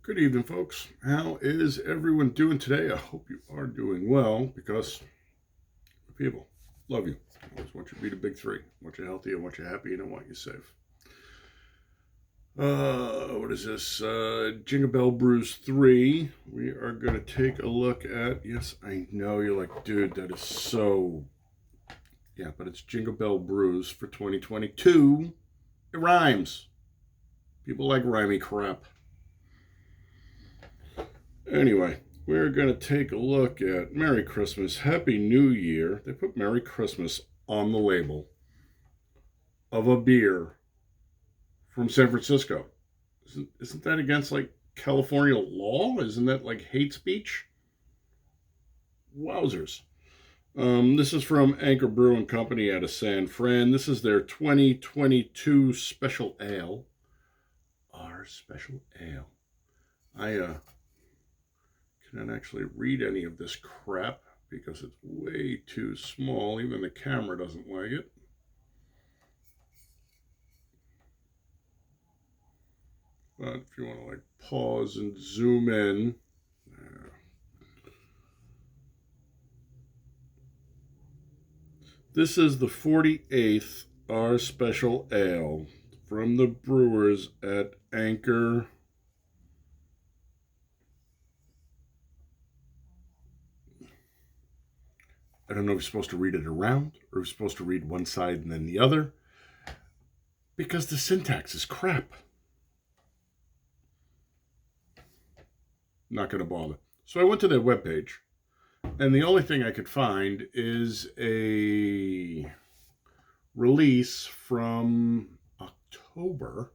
Good evening, folks. How is everyone doing today? I hope you are doing well because people love you. I always want you to be the big three. I want you healthy, I want you happy, and I want you safe. What is this? Jingle-bell-brews 3. We are going to take a look at, yes, I know you're like, dude, that is so, yeah, but it's Jingle-bell-brews for 2022. It rhymes. People like rhymey crap. Anyway, we're going to take a look at Merry Christmas, Happy New Year. They put Merry Christmas on the label of a beer from San Francisco. Isn't that against like California law? Isn't that like hate speech? Wowzers. This is from Anchor-Brewing Company out of San Fran. This is their 2022 Special Ale. Our Special Ale. I can't actually read any of this crap because it's way too small. Even the camera doesn't like it. But if you want to like pause and zoom in. This is the 48th Our Special Ale from the brewers at Anchor. I don't know if you're supposed to read it around or if you're supposed to read one side and then the other because the syntax is crap. Not going to bother. So I went to their webpage, and the only thing I could find is a release from October.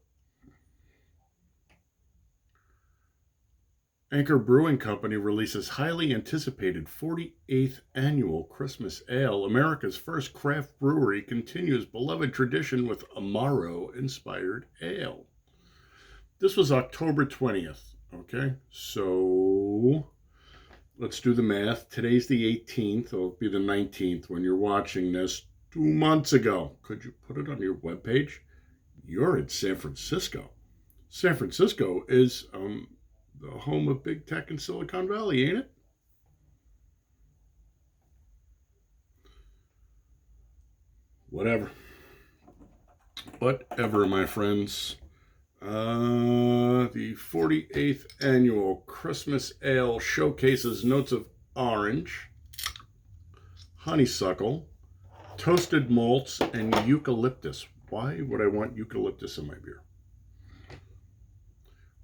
Anchor Brewing Company releases highly anticipated 48th annual Christmas Ale. America's first craft brewery continues beloved tradition with Amaro-inspired ale. This was October 20th. Okay, so let's do the math. Today's the 18th. It'll be the 19th when you're watching this. 2 months ago. Could you put it on your webpage? You're in San Francisco. San Francisco is the home of big tech in Silicon Valley, ain't it? Whatever, my friends. The 48th annual Christmas Ale showcases notes of orange, honeysuckle, toasted malts, and eucalyptus. Why would I want eucalyptus in my beer?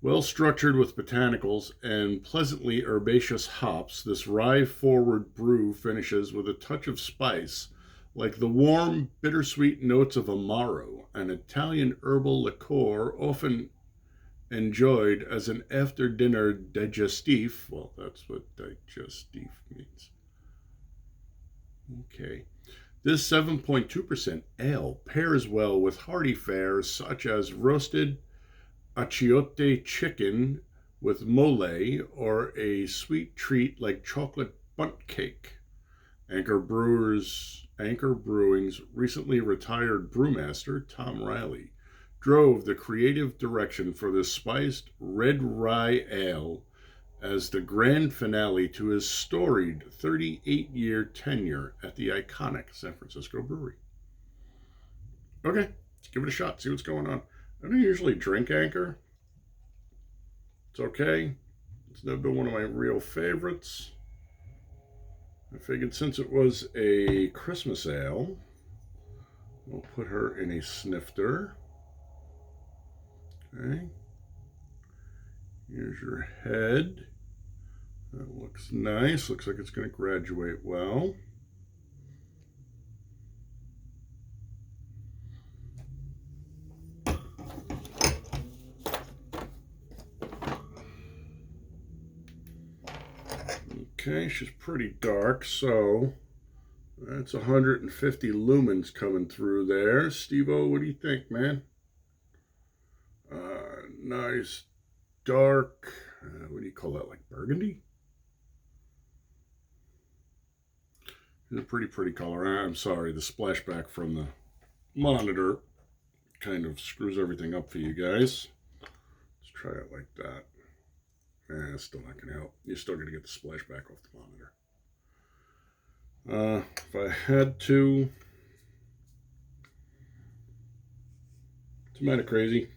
Well structured with botanicals and pleasantly herbaceous hops, this rye-forward brew finishes with a touch of spice, like the warm, bittersweet notes of Amaro, an Italian herbal liqueur often enjoyed as an after-dinner digestif. Well, that's what digestif means. Okay. This 7.2% ale pairs well with hearty fares such as roasted achiote chicken with mole or a sweet treat like chocolate bundt cake. Anchor Brewing's recently retired brewmaster, Tom Riley, drove the creative direction for this spiced red rye ale as the grand finale to his storied 38-year tenure at the iconic San Francisco brewery. Okay, let's give it a shot, see what's going on. I don't usually drink Anchor. It's okay. It's never been one of my real favorites. I figured since it was a Christmas ale, we'll put her in a snifter. Okay. Here's your head. That looks nice. Looks like it's going to graduate well. Okay, she's pretty dark, so that's 150 lumens coming through there. Steve-O, what do you think, man? Nice dark, what do you call that, like burgundy? It's a pretty color. I'm sorry, the splashback from the monitor kind of screws everything up for you guys. Let's try it like that. Still not going to help. You're still going to get the splashback off the monitor. If I had to, it's kind of crazy.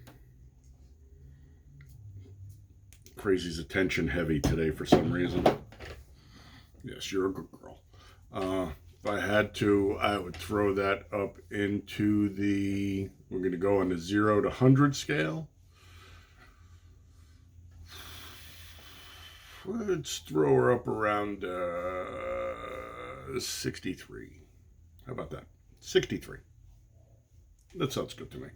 Crazy's attention heavy today for some reason. Yes, you're a good girl. If I had to, I would throw that up into the, we're going to go on the 0 to 100 scale. Let's throw her up around 63. How about that? 63. That sounds good to me.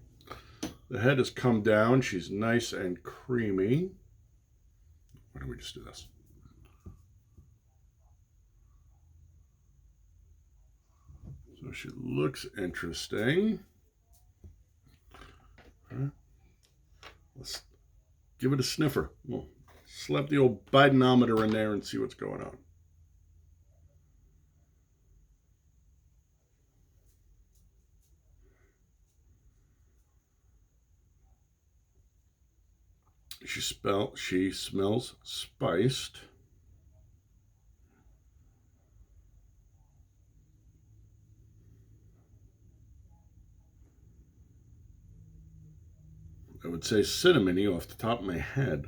The head has come down. She's nice and creamy. Why don't we just do this? So she looks interesting. Let's give it a sniffer. We'll slap the old Bidenometer in there and see what's going on. She smells spiced. I would say cinnamony off the top of my head.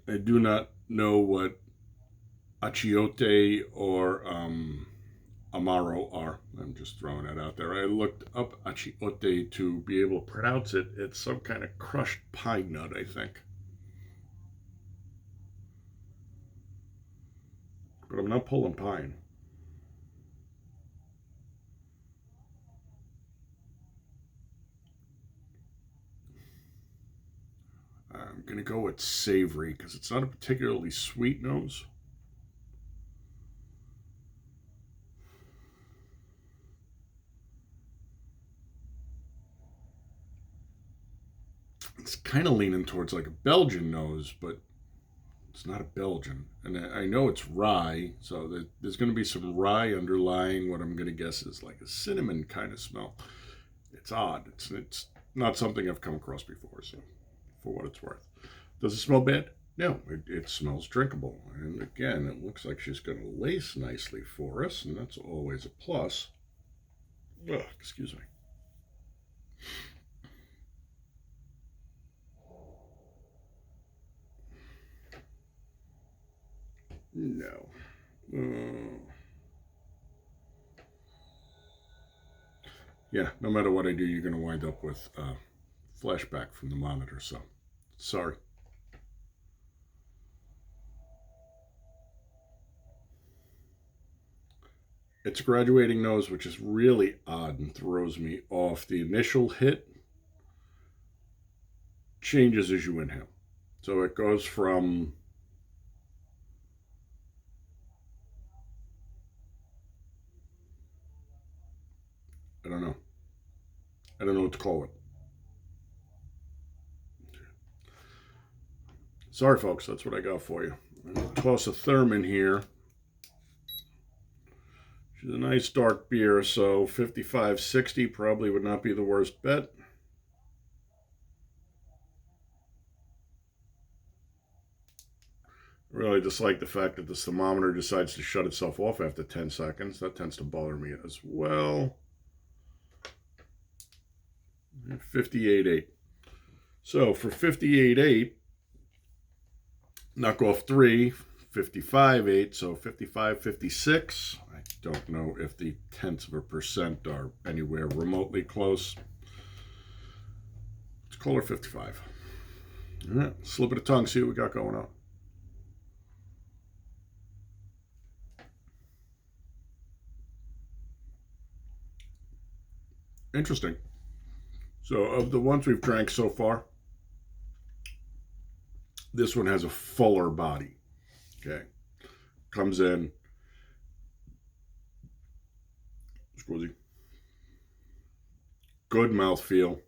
I do not know what achiote or Amaro are. I'm just throwing that out there. I looked up achiote to be able to pronounce it. It's some kind of crushed pine nut, I think. But I'm not pulling pine. I'm going to go with savory because it's not a particularly sweet nose. It's kind of leaning towards like a Belgian nose, but it's not a Belgian. And I know it's rye, so there's going to be some rye underlying what I'm going to guess is like a cinnamon kind of smell. It's odd. It's not something I've come across before, so for what it's worth. Does it smell bad? No, it smells drinkable. And again, it looks like she's going to lace nicely for us, and that's always a plus. Ugh, excuse me. No. Yeah, no matter what I do, you're going to wind up with flashback from the monitor, so sorry. It's a graduating nose, which is really odd and throws me off. The initial hit changes as you inhale. So it goes from I don't know what to call it. Sorry, folks, that's what I got for you. I'm going to toss a therm in here. She's a nice dark beer, so 55-60 probably would not be the worst bet. I really dislike the fact that this thermometer decides to shut itself off after 10 seconds. That tends to bother me as well. 58.8. So for 58.8, knock off 3, 55.8, so 55.56. I don't know if the tenths of a percent are anywhere remotely close. Let's call her 55. All right, slip of the tongue, see what we got going on. Interesting. So of the ones we've drank so far, this one has a fuller body. Okay. Comes in. Squizzy. Good mouthfeel.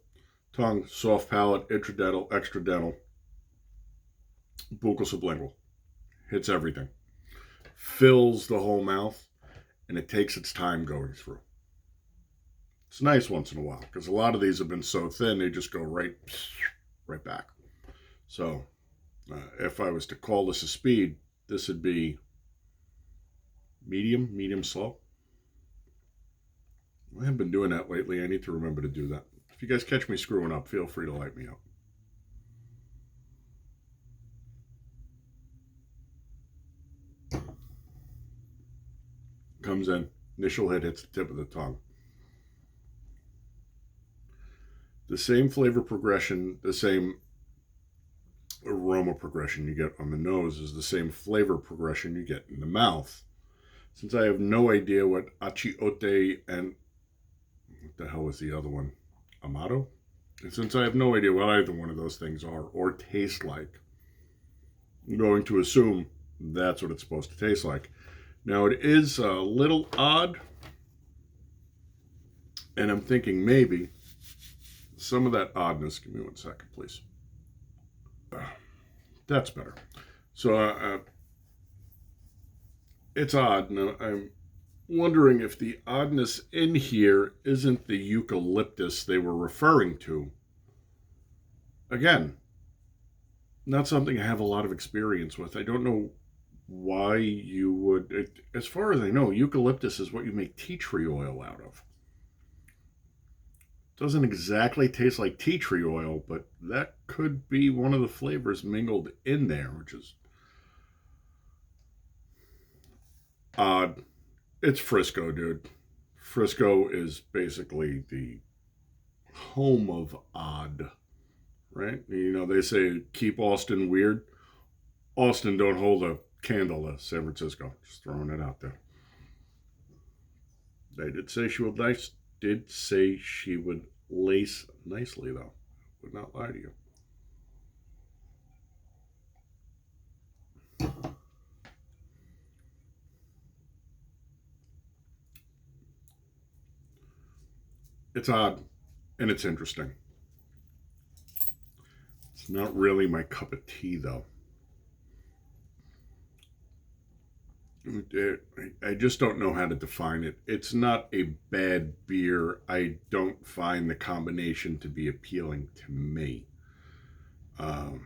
Tongue, soft palate, intradental, extradental. Buccal sublingual. Hits everything. Fills the whole mouth, and it takes its time going through. It's nice once in a while, because a lot of these have been so thin, they just go right right back. So if I was to call this a speed, this would be medium slow. I haven't been doing that lately. I need to remember to do that. If you guys catch me screwing up, feel free to light me up. Comes in, initial hit hits the tip of the tongue. The same flavor progression, the same aroma progression you get on the nose is the same flavor progression you get in the mouth. Since I have no idea what achiote and what the hell was the other one? Amaro? And since I have no idea what either one of those things are or taste like, I'm going to assume that's what it's supposed to taste like. Now, it is a little odd, and I'm thinking maybe some of that oddness, give me 1 second, please. That's better. So it's odd. Now, I'm wondering if the oddness in here isn't the eucalyptus they were referring to. Again, not something I have a lot of experience with. I don't know why you would, as far as I know, eucalyptus is what you make tea tree oil out of. Doesn't exactly taste like tea tree oil, but that could be one of the flavors mingled in there, which is odd. It's Frisco, dude. Frisco is basically the home of odd, right? You know, they say keep Austin weird. Austin don't hold a candle to San Francisco. Just throwing it out there. They did say she would lace nicely, though. Would not lie to you. It's odd, and it's interesting. It's not really my cup of tea, though. I just don't know how to define it. It's not a bad beer. I don't find the combination to be appealing to me. I'm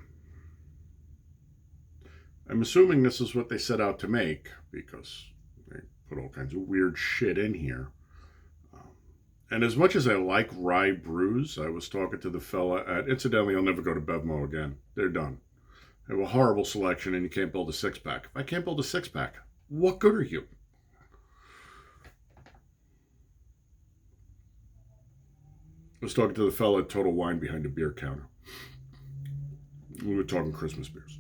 assuming this is what they set out to make because they put all kinds of weird shit in here. And as much as I like rye brews, I was talking to the fella at, incidentally, I'll never go to Bevmo again. They're done. They have a horrible selection and you can't build a six-pack. If I can't build a six-pack, what good are you? I was talking to the fella at Total Wine behind the beer counter. We were talking Christmas beers.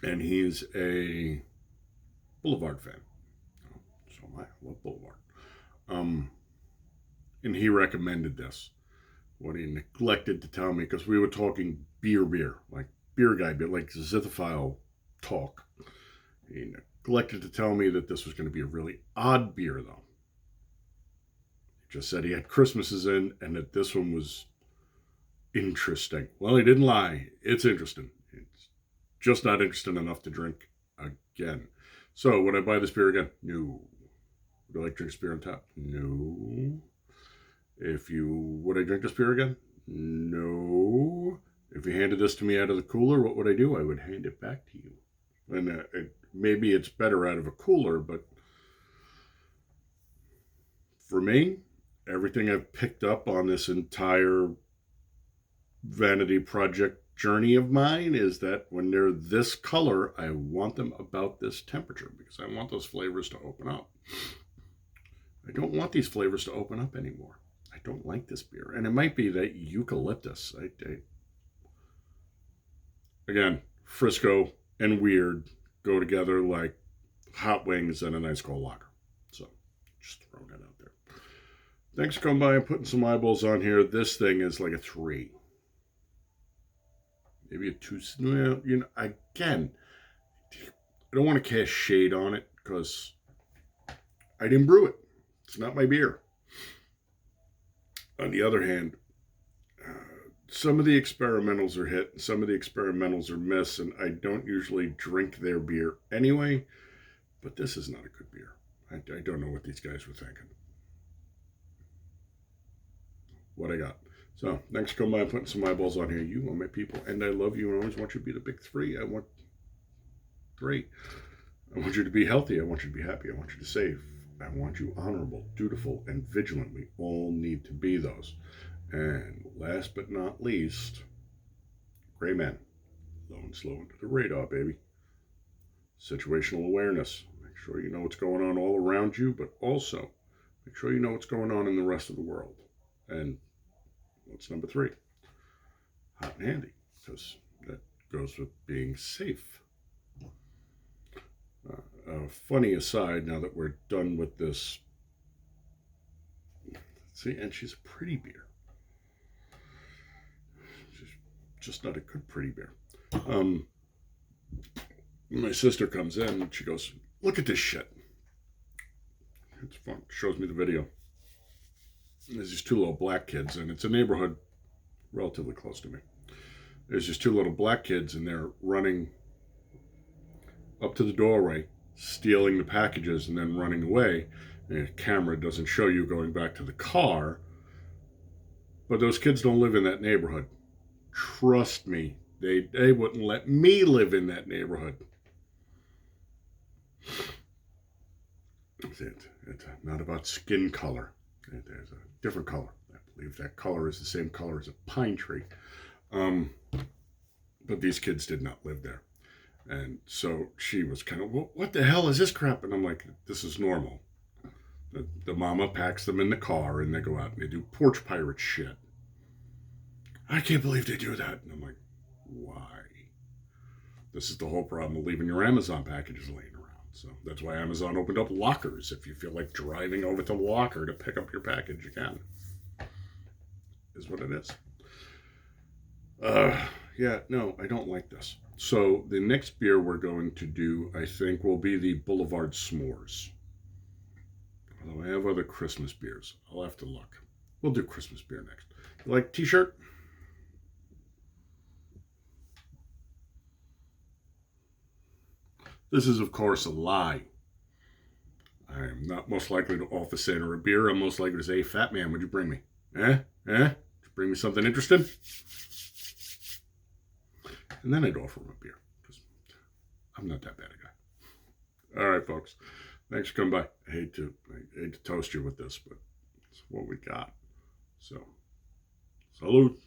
And he's a Boulevard fan. So am I. I love Boulevard. And he recommended this. What he neglected to tell me, because we were talking beer, like beer guy beer, like Zithophile talk. He neglected to tell me that this was going to be a really odd beer, though. He just said he had Christmases in and that this one was interesting. Well, he didn't lie. It's interesting. It's just not interesting enough to drink again. So, would I buy this beer again? No. Would I like to drink this beer on tap? No. Would I drink this beer again? No. If you handed this to me out of the cooler, what would I do? I would hand it back to you. And maybe it's better out of a cooler, but for me, everything I've picked up on this entire vanity project journey of mine is that when they're this color, I want them about this temperature because I want those flavors to open up. I don't want these flavors to open up anymore. I don't like this beer. And it might be that eucalyptus. Again, Frisco and weird go together like hot wings and a nice cold lager. So, just throwing that out there. Thanks for coming by and putting some eyeballs on here. This thing is like a 3. Maybe a 2. Well, you know, again, I don't want to cast shade on it because I didn't brew it. It's not my beer. On the other hand, some of the experimentals are hit, and some of the experimentals are miss, and I don't usually drink their beer anyway, but this is not a good beer. I don't know what these guys were thinking. What I got. So, thanks for coming by and putting some eyeballs on here. You are my people, and I love you, and I always want you to be the big three. I want three. I want you to be healthy. I want you to be happy. I want you to save. I want you honorable, dutiful, and vigilant. We all need to be those. And last but not least, gray men. Low and slow into the radar, baby. Situational awareness. Make sure you know what's going on all around you, but also make sure you know what's going on in the rest of the world. And what's number 3? Hot and handy, because that goes with being safe. A funny aside, now that we're done with this. See, and she's a pretty beer. She's just not a good pretty beer. My sister comes in and she goes, "Look at this shit." It's fun. Shows me the video. And there's these 2 little black kids, and it's a neighborhood relatively close to me. There's just 2 little black kids, and they're running up to the doorway, stealing the packages, and then running away. And the camera doesn't show you going back to the car. But those kids don't live in that neighborhood. Trust me, they wouldn't let me live in that neighborhood. It's not about skin color. There's a different color. I believe that color is the same color as a pine tree. But these kids did not live there. And so she was kind of, well, what the hell is this crap? And I'm like, this is normal. The mama packs them in the car and they go out and they do porch pirate shit. I can't believe they do that. And I'm like, why? This is the whole problem of leaving your Amazon packages laying around. So that's why Amazon opened up lockers. If you feel like driving over to the locker to pick up your package, you can. Is what it is. Yeah, no, I don't like this. So the next beer we're going to do, I think, will be the Boulevard S'mores. Although I have other Christmas beers. I'll have to look. We'll do Christmas beer next. You like t-shirt? This is, of course, a lie. I am not most likely to offer Santa a beer. I'm most likely to say, "Hey, fat man, what'd you bring me? Did you bring me something interesting?" And then I'd offer him a beer, because I'm not that bad a guy. All right, folks. Thanks for coming by. I hate to toast you with this, but it's what we got. So, salute.